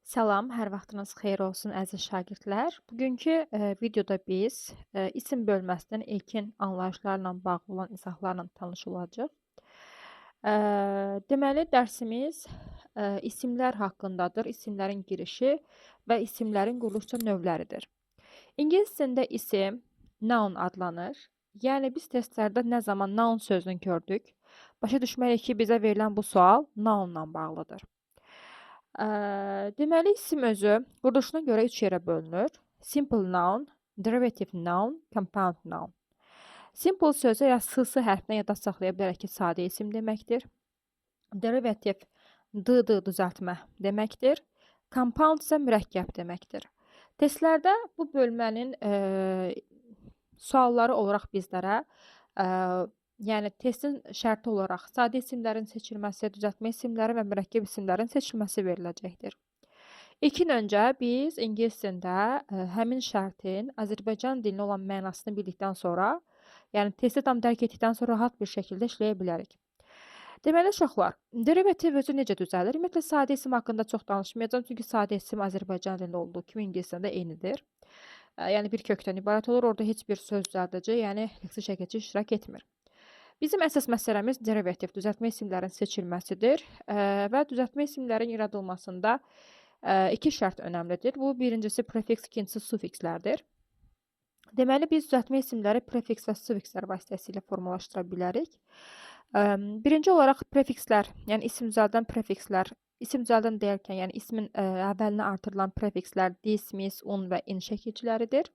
Salam, hər vaxtınız xeyir olsun əziz şagirdlər. Bugünkü videoda biz isim bölməsinin ilkin anlayışlarla bağlı olan izahlarla tanış olacağıq. E, Deməli, dərsimiz isimlər haqqındadır, isimlərin girişi və isimlərin quruluşça növləridir. İngilis dilində isim noun adlanır. Yəni biz testlərdə nə zaman noun sözünü gördük, başa düşməliyik ki, bizə verilən bu sual nounla bağlıdır. Deməli, isim özü quruluşuna görə üç yerə bölünür. Simple noun, derivative noun, compound noun. Simple sözü ya s-sı hərfinə yadda saxlaya bilərək ki, sadə isim deməkdir. Derivative d düzəltmə deməkdir. Compound isə mürəkkəb deməkdir. Testlərdə bu bölmənin sualları olaraq bizlərə yəni testin şərti olaraq sadə isimlərin seçilməsi, düzəltmə isimləri və mürəkkəb isimlərin seçilməsi veriləcəkdir. İlkin öncə biz ingilis dilində həmin şərtin Azərbaycan dilinə olan mənasını bildikdən sonra, yəni testi tam dərk etdikdən sonra rahat bir şəkildə işləyə bilərik. Deməli uşaqlar, derivativ özü necə düzəlir? Ümumiyyətlə sadə isim haqqında çox danışmayacağam, çünki sadə isim Azərbaycan dilində olduğu kimi ingilis dilində eynidir. Yəni bir kökdən ibarət olur, orada heç bir söz düzəldici, yəni leksi şəkilçi iştirak etmir. Bizim əsas məsələmiz derivativ, düzəltmə isimlərin seçilməsidir və düzəltmə isimlərin yaradılmasında iki şərt önəmlidir. Bu, birincisi prefiks, ikincisi sufikslərdir. Deməli, biz düzəltmə isimləri prefiks və sufikslər vasitəsilə formalaşdıra bilərik. Birinci olaraq prefikslər, yəni isim düzəldən prefikslər, isim düzəldən deyərkən, yəni ismin əvvəlinə artırılan prefikslər dis, mis, un və in şəkilçiləridir.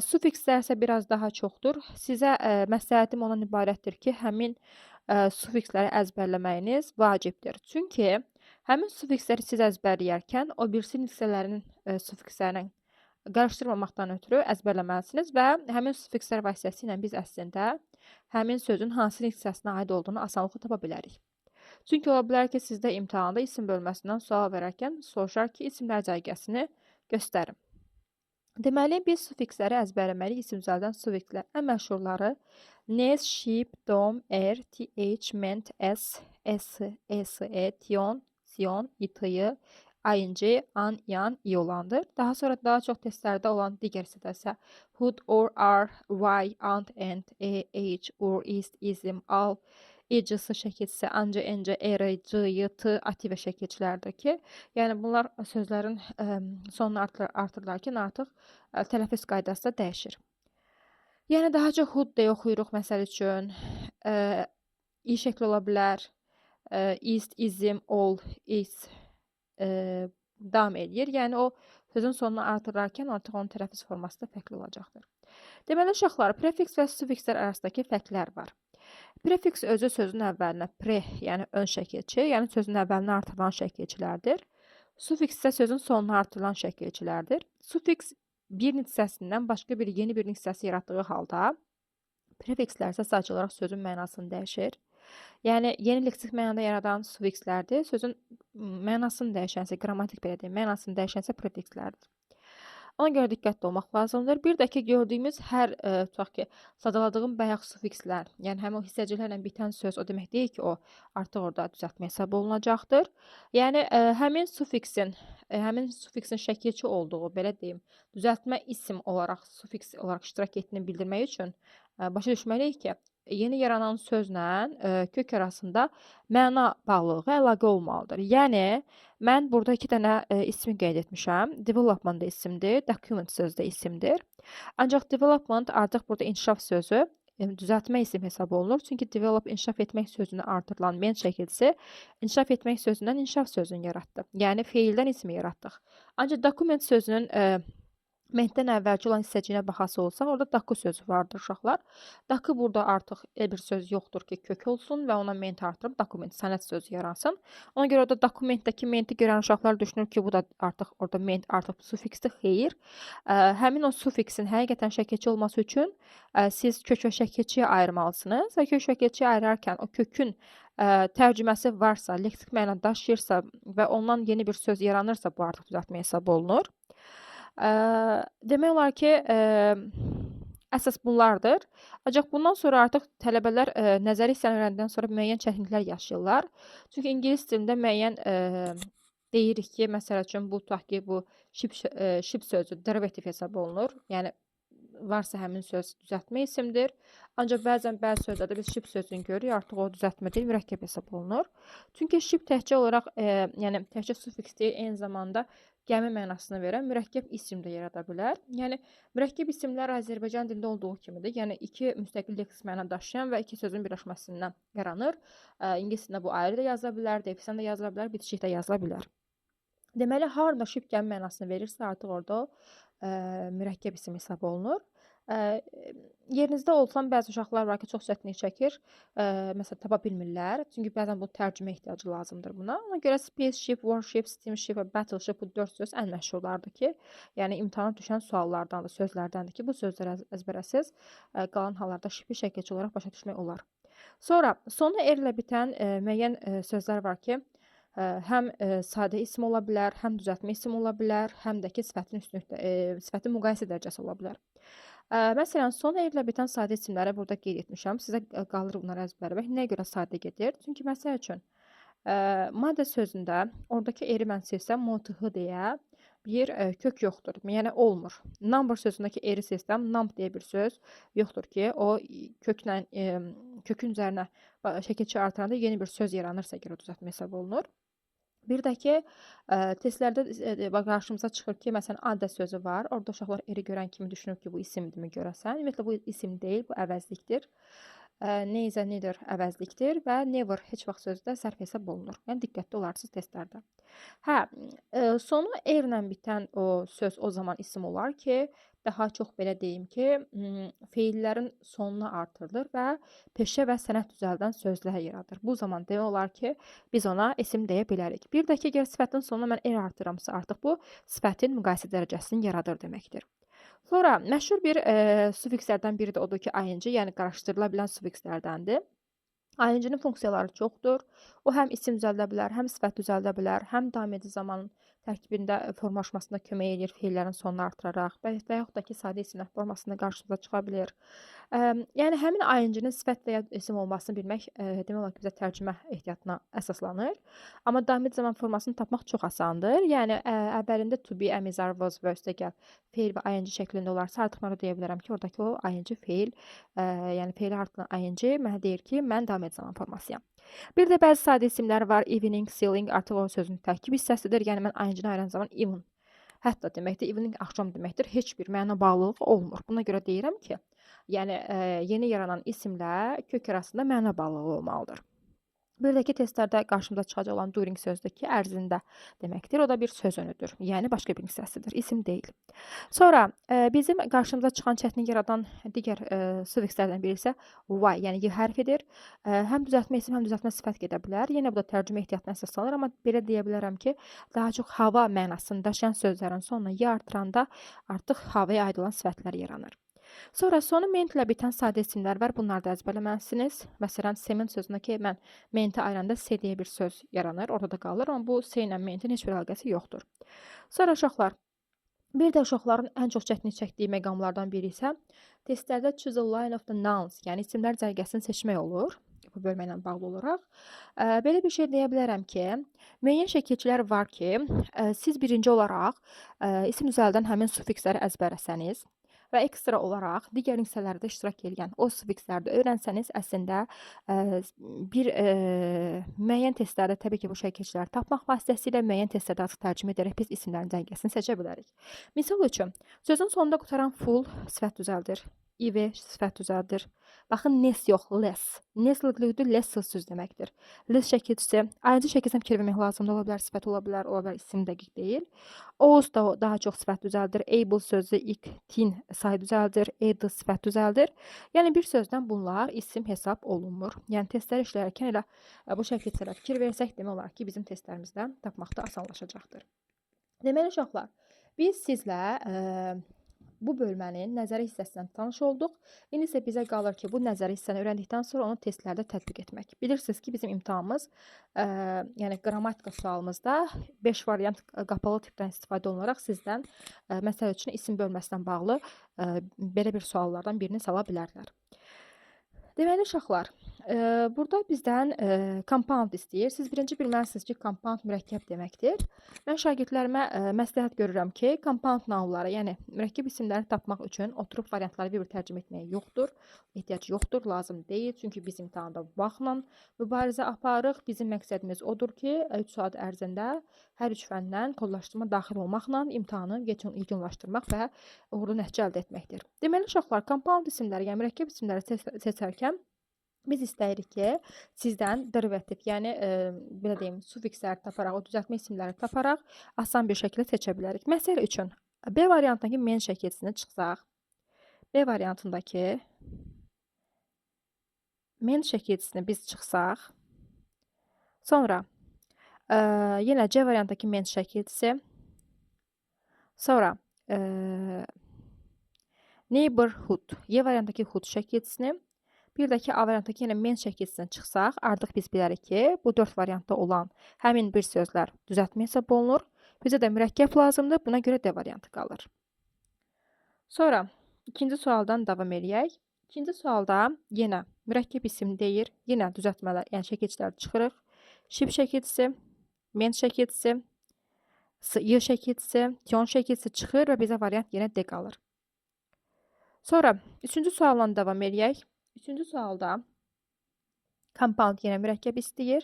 Sufikslər isə biraz daha çoxdur. Sizə məsləhətim ondan ibarətdir ki, həmin sufiksləri əzbərləməyiniz vacibdir. Çünki həmin sufiksləri siz əzbərləyərkən o birisi niksələrin sufikslərini qarışdırmamaqdan ötürü əzbərləməlisiniz və həmin sufikslər vasitəsilə biz əslində həmin sözün hansı niksəsinə aid olduğunu asanlıqla tapa bilərik. Çünki ola bilər ki, sizdə imtahanda isim bölməsindən sual verərkən soruşar ki, isimlər cərgəsini göstərin. Deməli, biz sufiksləri əzbərləməliyik. İsim düzəldən sufikslər ən məşhurları nes, şip, dom, th, ment, s, tion, sion, itıy, ing, an, yan, i olandır. Daha sonra daha çox testlərdə olan digər isə hood, or, are, why, and, age, or, ism, al, icısı şəkilçisi, ancı, ence, ere, c, t, ativə şəkilçilərdir ki, yəni bunlar sözlərin sonunu artırılarkən artıq tələffüz qaydası da dəyişir. Yəni daha çox hood deyə oxuyuruq məsəl üçün. İ şəkli ola bilər. Ist, izm, ol, is davam edir. Yəni o sözün sonunu artırarkən artıq onun tələffüz forması da fərqli olacaqdır. Deməli uşaqlar, prefiks və sufikslər arasındakı fərqlər var. Prefiks özü sözün əvvəlinə pre, yəni ön şəkilçi, yəni sözün əvvəlinə artırılan şəkilçilərdir. Sufiks isə sözün sonuna artırılan şəkilçilərdir. Sufiks bir niksəsindən başqa bir yeni bir niksəsi yaratdığı halda, prefikslər isə sadəcə olaraq sözün mənasını dəyişir. Yəni, yeni leksik mənada yaradan sufikslərdir. Sözün mənasını dəyişənsə, qrammatik belə deyim, mənasını dəyişənsə prefikslərdir. Ona görə diqqətli olmaq lazımdır. Bir də ki, gördüyümüz hər, tutaq ki, sadaladığım bayaq sufikslər, yəni həmin o hissəciklərlə bitən söz, o demək deyil ki, o artıq orada düzəltmə hesab olunacaqdır. Yəni, həmin sufiksin şəkilçi olduğu, belə deyim, düzəltmə isim olaraq, sufiks olaraq iştirak etdiyini bildirmək üçün başa düşməliyik ki, yeni yaranan sözlə kök arasında məna bağlılığı əlaqə olmalıdır. Yəni, mən burada iki dənə ismi qeyd etmişəm. Development da isimdir, document sözü də isimdir. Ancaq development artıq burada inkişaf sözü düzəltmə isim hesab olunur. Çünki develop inkişaf etmək sözünü artırılan ment şəkilçisi inkişaf etmək sözündən inkişaf sözünü yaratdı. Yəni, feildən ismi yaratdıq. Ancaq document sözünün mentdən əvvəlki olan hissəciyinə baxası olsaq, orada daku sözü vardır uşaqlar. Daku burada artıq bir söz yoxdur ki, kök olsun və ona ment artırıb dokument, sənət sözü yaransın. Ona görə orada dokumentdəki menti görən uşaqlar düşünür ki, bu da artıq orada ment artıq sufiksdir. Xeyr. Həmin o sufiksin həqiqətən şəkilçi olması üçün siz kök və şəkilçiyə ayırmalısınız və kök şəkilçiyə ayırarkən o kökün tərcüməsi varsa, leksik məna daşıyırsa və ondan yeni bir söz yaranırsa, bu artıq düzəltmə hesab olunur. Demək olar ki, əsas bunlardır. Ancaq bundan sonra artıq tələbələr nəzəri hissəni öyrəndikdən sonra müəyyən çətinliklər yaşayırlar. Çünki ingilis dilində müəyyən deyirik ki, məsəl üçün, bu tutaq ki, bu ship sözü derivativ hesab olunur. Yəni varsa həmin söz düzəltmə isimdir. Ancaq bəzən bəzi sözlərdə biz ship sözünü görürük, artıq o düzəltmə deyil, mürəkkəb hesab olunur. Çünki ship təkcə olaraq, yəni təkcə sufiks deyil, eyni zamanda gəmi mənasını verən mürəkkəb isim də yarada bilər. Yəni mürəkkəb isimlər Azərbaycan dilində olduğu kimidir. Yəni iki müstəqil leks məna daşıyan və iki sözün birləşməsindən yaranır. İngilis dilində bu ayrı da yazıla bilər, defisdən də yazıla bilər, bitişik də yazıla bilər. Deməli, harda ship gəmi mənasını verirsə, artıq orada mürəkkəb isim hesab olunur. Yerinizdə olsam, bəzi uşaqlar var ki, çox çətinlik çəkir. Məsələn, tapa bilmirlər. Çünki bəzən bu tərcümə ehtiyacı lazımdır buna. Ona görə spaceship, warship, steamship və battleship bu 4 söz ən məşhurlardır ki, yəni imtahana düşən suallardandır, sözlərdəndir ki, bu sözləri əzbərəsiz qalan hallarda şipi şəkilçi olaraq başa düşmək olar. Sonra sonu r ilə bitən müəyyən sözlər var ki, həm sadə isim ola bilər, həm düzəltmə isim ola bilər, həm də ki, sifətin müqayisə dərəcəsi ola bilər. Məsələn, son r ilə bitən sadə isimləri burada qeyd etmişəm. Sizə qalır bunları əzbərləmək. Nəyə görə sadə gedir? Çünki məsəl üçün, maddə sözündə oradakı r-i mən silsəm, motığı deyə bir kök yoxdur. Yəni olmur. Number sözündəki r-i silsəm, numb deyə bir söz yoxdur ki, o kökün üzərinə şəkilçi artıranda yeni bir söz yaranırsa görə düzəltmə hesab olunur. Bir də ki, testlərdə qarşımıza çıxır ki, məsələn, addə sözü var. Orada uşaqlar eri görən kimi düşünür ki, bu isimdirmi görəsən. Ümumiyyətlə, bu isim deyil, bu əvəzlikdir. Neither, neither əvəzlikdir və never heç vaxt sözü də sərf hesab olunur. Yəni, diqqətli olarsınız testlərdə. Sonu r-lə bitən o söz o zaman isim olar ki, daha çox belə deyim ki, feillərin sonuna artırılır və peşə və sənət düzəldən sözlər yaradır. Bu zaman demək olar ki, biz ona isim deyə bilərik. Bir də ki, əgər sifətin sonuna mən r artıramsa, artıq bu sifətin müqayisə dərəcəsini yaradır deməkdir. Sonra məşhur bir sufikslərdən biri də odur ki, ing, yəni qarışdırıla bilən sufikslərdəndir. ING-nin funksiyaları çoxdur. O həm isim düzəldə bilər, həm sifət düzəldə bilər, həm daim edici zamanın tərkibində formalaşmasına kömək edir, feillərin sonunu artıraraq və yaxud da ki, sadə isimlər formasında qarşımıza çıxa bilir. Yəni, həmin ING-nin sifət və ya isim olmasını bilmək demək olar ki, bizə tərcümə ehtiyatına əsaslanır. Amma daim edici zaman formasını tapmaq çox asandır. Yəni, əvvəlində to be, am, is, are, was və üstəgəl feil və ING şəklində olarsa, artıq mən deyə bilərəm ki, oradakı o ING feil, yəni feili artılan ING mənə deyir ki, mən daim edici zaman formasıyam. Bir də bəzi sadə isimlər var. Evening, ceiling artıq o sözün tərkib hissəsidir. Yəni, mən ING-ni ayıran zaman even, hətta deməkdir, evening axşam deməkdir. Heç bir məna bağlılığı olmur. Buna görə deyirəm ki, yəni yeni yaranan isimlə kök arasında məna bağlılığı olmalıdır. Bir də ki, testlərdə qarşımıza çıxacaq olan during sözdür ki, ərzində deməkdir. O da bir söz önüdür. Yəni, başqa bir hissəsidir. İsim deyil. Sonra, bizim qarşımıza çıxan çətinlik yaradan digər sufikslərdən biri isə y, yəni y hərfidir. Həm düzəltmə isim, həm düzəltmə sifət gedə bilər. Yenə bu da tərcümə ehtiyatına əsaslanır. Amma belə deyə bilərəm ki, daha çox hava mənasını daşıyan sözlərin sonuna y artıranda artıq havaya aid olan sifətlər yaranır. Sonra sonu ment ilə bitən sadə isimlər var. Bunları da əzbərləməlisiniz. Məsələn, sement sözündəki mən menti ayıranda s deyə bir söz yaranır. Orada da qalır. Amma bu s ilə mentin heç bir əlaqəsi yoxdur. Sonra uşaqlar, bir də uşaqların ən çox çətinlik çəkdiyi məqamlardan biri isə testlərdə choose a line of the nouns, yəni isimlər cərgəsini seçmək olur. Bu bölmə ilə bağlı olaraq. Belə bir şey deyə bilərəm ki, müəyyən şəkilçilər var ki, siz birinci olaraq isim düzəldən həmin sufiksləri əzbərləsəniz və ekstra olaraq digər hissələrdə iştirak edən o sufiksləri öyrənsəniz, əslində bir müəyyən testlərdə təbii ki, bu şəkilçiləri tapmaq vasitəsilə müəyyən testlərdə artıq tərcümə edərək biz isimlərin cərgəsini seçə bilərik. Misal üçün, sözün sonunda qutaran full sifət düzəldir. İv sifət düzəldir. Baxın, less yox, less. Less-lıqlıqdır, less söz deməkdir. Less şəkilçisi, ayrıca şəkilsəm kirləmək lazımda ola bilər, sifət ola bilər, isim dəqiq deyil. Oz da daha çox sifət düzəldir. Able sözü ik, tin say düzəldir. Able sifət düzəldir. Yəni, bir sözdən bunlar isim hesab olunmur. Yəni, testlər işləyərkən elə bu şəkilçilərə fikir versək, demək olar ki, bizim testlərimizdə tapmaqda asanlaşacaqdır. Deməli, uşaqlar, biz sizlə bu bölmənin nəzəri hissəsindən tanış olduq. İndi isə bizə qalır ki, bu nəzəri hissəni öyrəndikdən sonra onu testlərdə tətbiq etmək. Bilirsiniz ki, bizim imtahanımız, yəni qrammatika sualımızda 5 variant qapalı tipdən istifadə olunaraq sizdən məsəl üçün isim bölməsindən bağlı belə bir suallardan birini sala bilərlər. Deməli, uşaqlar, Burada bizdən compound istəyir. Siz birinci bilməlisiniz ki, compound mürəkkəb deməkdir. Mən şagirdlərimə məsləhət görürəm ki, compound nağılları, yəni mürəkkəb isimləri tapmaq üçün oturub variantları bir-bir tərcümə etməyə ehtiyac yoxdur, lazım deyil. Çünki biz imtahanda bu baxımla mübarizə aparırıq. Bizim məqsədimiz odur ki, 3 saat ərzində hər 3 fəndən kodlaşdırma daxil olmaqla imtahanı yekunlaşdırmaq və uğurlu nəticə əldə etməkdir. Deməli, uşaqlar, compound isimləri, yəni mürəkkəb isimləri seçərkən biz istəyirik ki, sizdən derivativ, yəni belə deyim, sufikslər taparaq, o düzəltmə isimləri taparaq asan bir şəkildə seçə bilərik. Məsəl üçün, B variantındakı men şəkilsinə çıxsaq, B variantındakı men şəkilsinə biz çıxsaq, sonra yenə C variantındakı men şəkilsi, sonra neighborhood, Y variantındakı hood şəkilsini, bir də ki, A variantdakı yenə men şəkilsinə çıxsaq, artıq biz bilərik ki, bu 4 variantda olan həmin bir sözlər düzəltmə hesab olunur. Bizə də mürəkkəb lazımdır, buna görə D variantı qalır. Sonra, ikinci sualdan davam eləyək. İkinci sualda yenə mürəkkəb isim deyir, yenə düzəltmələr, yəni şəkilçilər çıxırıq. Şip şəkilçisi, men şəkilçisi, Y şəkilçisi, tion şəkilçisi çıxır və bizə variant yenə D qalır. Sonra, üçüncü sualla davam eləyək. Üçüncü sualda compound yenə mürəkkəb istəyir.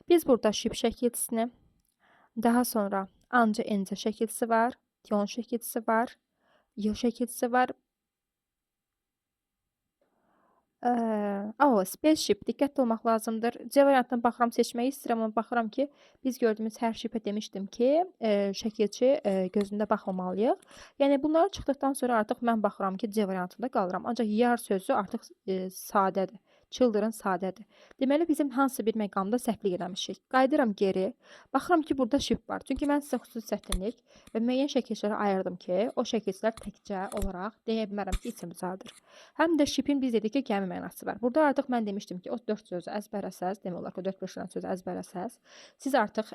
Biz burada şip şəkilçisini, daha sonra anca ence şəkilçisi var, tion şəkilçisi var, y şəkilçisi var. Spaceship, diqqətli olmaq lazımdır. C variantına baxıram, seçməyi istəyirəm, amma baxıram ki, biz gördüyümüz hər şipə demişdim ki, şəkilçi gözündə baxmamalıyıq. Yəni, bunları çıxdıqdan sonra artıq mən baxıram ki, C variantında qalıram. Ancaq yar sözü artıq sadədir. Children sadədir. Deməli, bizim hansı bir məqamda səhvlik eləmişik. Qayıdıram geri. Baxıram ki, burada şip var. Çünki mən sizə xüsusi çətinlik və müəyyən şəkilçiləri ayırdım ki, o şəkilçilər təkcə olaraq deyə bilmərəm ki, isim düzəldir. Həm də şipin biz dedik ki, gəmi mənası var. Burada artıq mən demişdim ki, o 4 sözü əzbərləsəz, demək olar ki, o 4-5 sözü əzbərləsəz, siz artıq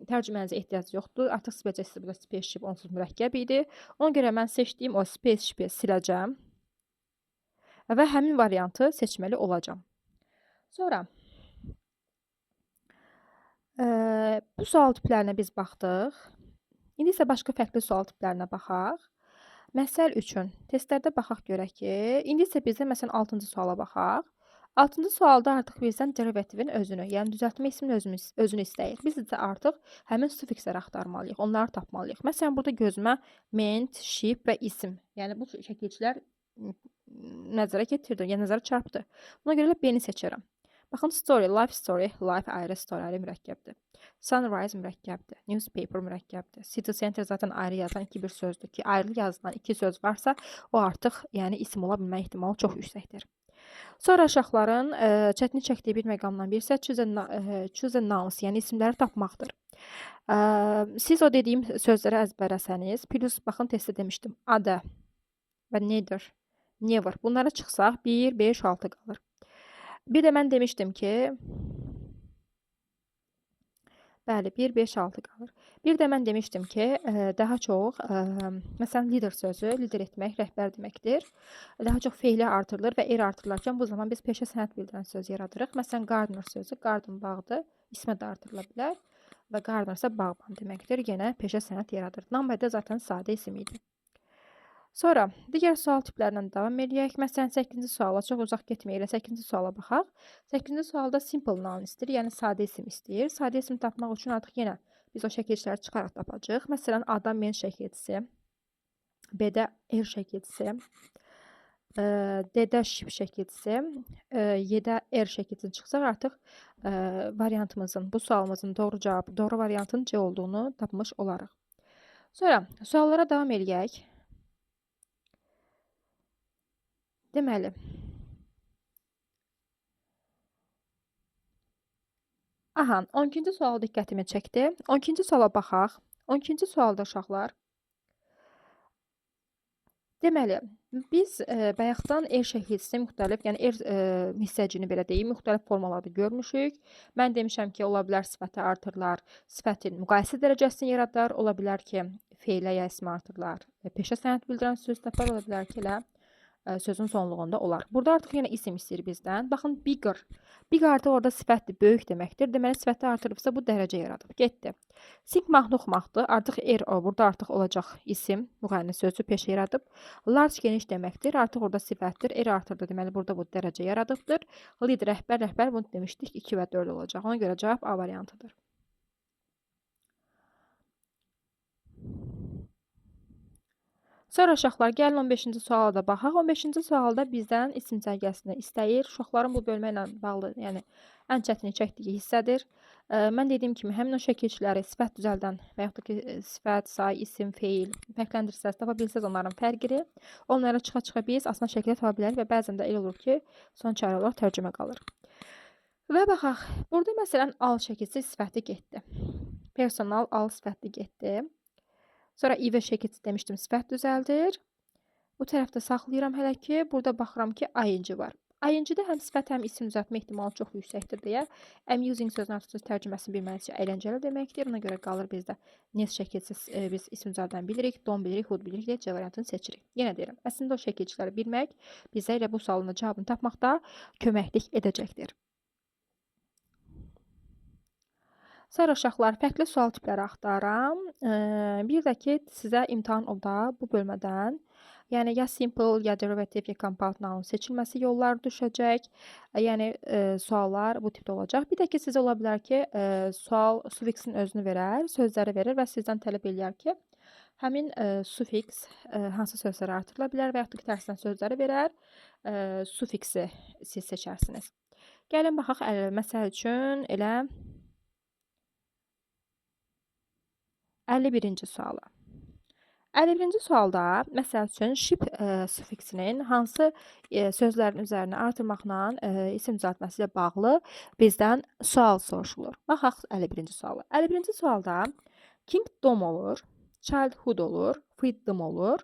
tərcümənizə ehtiyac yoxdur. Artıq siz biləcəksiniz, burada spaceship onsuz mürəkkəb idi. Ona görə mən seçdiyim o spaceship'i siləcəm və həmin variantı seçməli olacam. Sonra bu sual tiplərinə biz baxdıq. İndi isə başqa fərqli sual tiplərinə baxaq. Məsəl üçün, testlərdə baxaq görək ki, indi isə bizə məsələn 6-cı suala baxaq. 6-cı sualda artıq bizdən derivativin özünü, yəni düzəltmə isminin özünü istəyir. Biz isə artıq həmin sufiksləri axtarmalıyıq, onları tapmalıyıq. Məsələn, burada gözümə ment, ship və isim, yəni bu şəkilçilər nəzərə gətirdim, yəni nəzərə çarpdı. Buna görə də B-ni seçərəm. Baxın, story, life ayrı, story ayrı mürəkkəbdir. Sunrise mürəkkəbdir, newspaper mürəkkəbdir. City center zaten ayrı yazılan bir sözdür ki, ayrı yazılan 2 söz varsa, o artıq yəni isim ola bilmə ehtimalı çox yüksəkdir. Sonra uşaqların çətinlik çəkdiyi bir məqamdan birisi choose a nouns, yəni isimləri tapmaqdır. Siz o dediyim sözləri əzbərləsəniz, plus baxın testdə demişdim, ada və neither, never. Bunlara çıxsaq 1, 5, 6 qalır. Bir də mən demişdim ki, bəli, 1, 5, 6 qalır. Bir də mən demişdim ki, daha çox, məsələn, leader sözü, lider etmək, rəhbər deməkdir. Daha çox feili artırılır və artırılarkən bu zaman biz peşə sənət bildirən söz yaradırıq. Məsələn, gardener sözü, garden bağdır, ismə də artırıla bilər və gardener isə bağban deməkdir. Yenə peşə sənət yaradır. Number də zaten sadə isim idi. Sonra, digər sual tiplərindən davam edək. Məsələn, 8-ci suala çox uzaq getməyək, 8-ci suala baxaq. 8-ci sualda simple noun istəyir, yəni sadə isim istəyir. Sadə isim tapmaq üçün artıq yenə biz o şəkilçiləri çıxaraq tapacağıq. Məsələn, A-da men şəkilçisi, B-də er şəkilçisi, D-də ship şəkilçisi, Y-də er şəkilçisi çıxsaq artıq variantımızın, bu sualımızın doğru cavabı, doğru variantın C olduğunu tapmış olarıq. Sonra, suallara davam edək. Deməli, aha, 12-ci sual diqqətimi çəkdi. 12-ci suala baxaq. 12-ci sualda uşaqlar. Deməli, biz bayaqdan er şəkilçisi müxtəlif, yəni er hissəcini belə deyim, müxtəlif formalarda görmüşük. Mən demişəm ki, ola bilər sifəti artırlar, sifətin müqayisə dərəcəsini yaradar, ola bilər ki, feilə ya ismi artırlar, peşə sənət bildirən söz tapar, ola bilər ki, elə sözün sonluğunda olar. Burada artıq yenə isim istəyir bizdən. Baxın, bigger. Bigger artıq orada sifətdir, böyük deməkdir. Deməli, sifəti artırıbsa bu dərəcə yaradıb. Getdi. Sink mahnı oxumaqdır. Artıq burada artıq olacaq isim, müğənni sözü peşə yaradıb. Large geniş deməkdir. Artıq orada sifətdir. Artırdı. Deməli, burada bu dərəcə yaradıbdır. Lead rəhbər bunu demişdik. 2 və 4 olacaq. Ona görə cavab A variantıdır. Sonra uşaqlar, gəlin 15-ci suala da baxaq. 15-ci sualda bizdən isim cərgəsini istəyir. Uşaqların bu bölmə ilə bağlı, yəni ən çətini çəkdiyi hissədir. Mən dediyim kimi, həmin o şəkilçiləri sifət düzəldən və yaxud da ki, sifət, say, isim, feil fərqləndirsəz, tapa bilsəz onların fərqini, onlara çıxa-çıxa biz asan şəkildə tapa bilərik və bəzən də elə olur ki, son çarə olaraq tərcümə qalır. Və baxaq, burada məsələn al şəkilçisi sifəti getdi. Personal al sifəti getdi. Sonra IV şəkilçisi demişdim, sifət düzəldir. Bu tərəfdə saxlayıram hələ ki, burada baxıram ki, ing var. ING-də həm sifət, həm isim düzəltmə ehtimalı çox yüksəkdir deyə am using sözünün artıq tərcüməsini bilməlisi əyləncəli deməkdir. Ona görə qalır bizdə nes şəkilçisi biz isim düzəldən bilirik, don bilirik, would bilirik deyə C variantını seçirik. Yenə deyirəm, əslində o şəkilçiləri bilmək bizə elə bu sualın cavabını tapmaqda köməklik edəcəkdir. Sonra uşaqlar, fərqli sual tipləri axtaram. Bir də ki, sizə imtahan oda bu bölmədən, yəni ya simple, ya derivative, ya compound noun seçilməsi yolları düşəcək. Yəni suallar bu tipdə olacaq. Bir də ki, sizə ola bilər ki, sual sufiksin özünü verər, sözləri verir və sizdən tələb eləyər ki, həmin sufiks hansı sözləri artırıla bilər və yaxud da ki, tərsindən sözləri verər, sufiksi siz seçərsiniz. Gəlin baxaq, məsəl üçün elə 51-ci suala. 51-ci sualda, məsəl üçün, ship sufiksinin hansı sözlərin üzərinə artırmaqla isim düzəltməsi ilə bağlı bizdən sual soruşulur. Baxaq 51-ci suala. 51-ci sualda kingdom olur, childhood olur, freedom olur.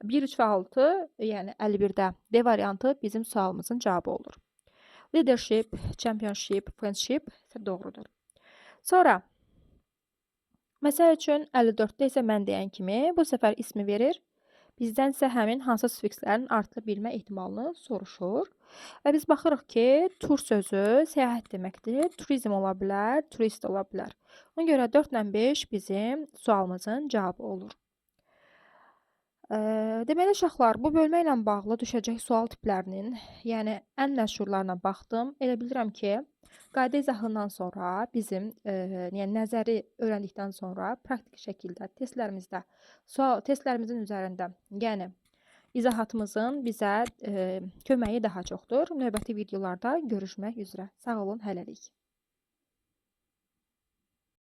1, 3 və 6, yəni 51-də D variantı bizim sualımızın cavabı olur. Leadership, championship, friendship isə doğrudur. Sonra, məsəl üçün, 54-də isə mən deyən kimi bu səfər ismi verir. Bizdən isə həmin hansı sufikslərin artırıla bilmə ehtimalını soruşur. Və biz baxırıq ki, tur sözü səyahət deməkdir. Turizm ola bilər, turist ola bilər. Ona görə 4 ilə 5 bizim sualımızın cavabı olur. Deməli, uşaqlar, bu bölmə ilə bağlı düşəcək sual tiplərinin, yəni ən məşhurlarına baxdım. Elə bilirəm ki, qayda izahından sonra bizim yəni nəzəri öyrəndikdən sonra praktik şəkildə testlərimizin üzərində, yəni izahatımızın bizə köməyi daha çoxdur. Növbəti videolarda görüşmək üzrə. Sağ olun, hələlik.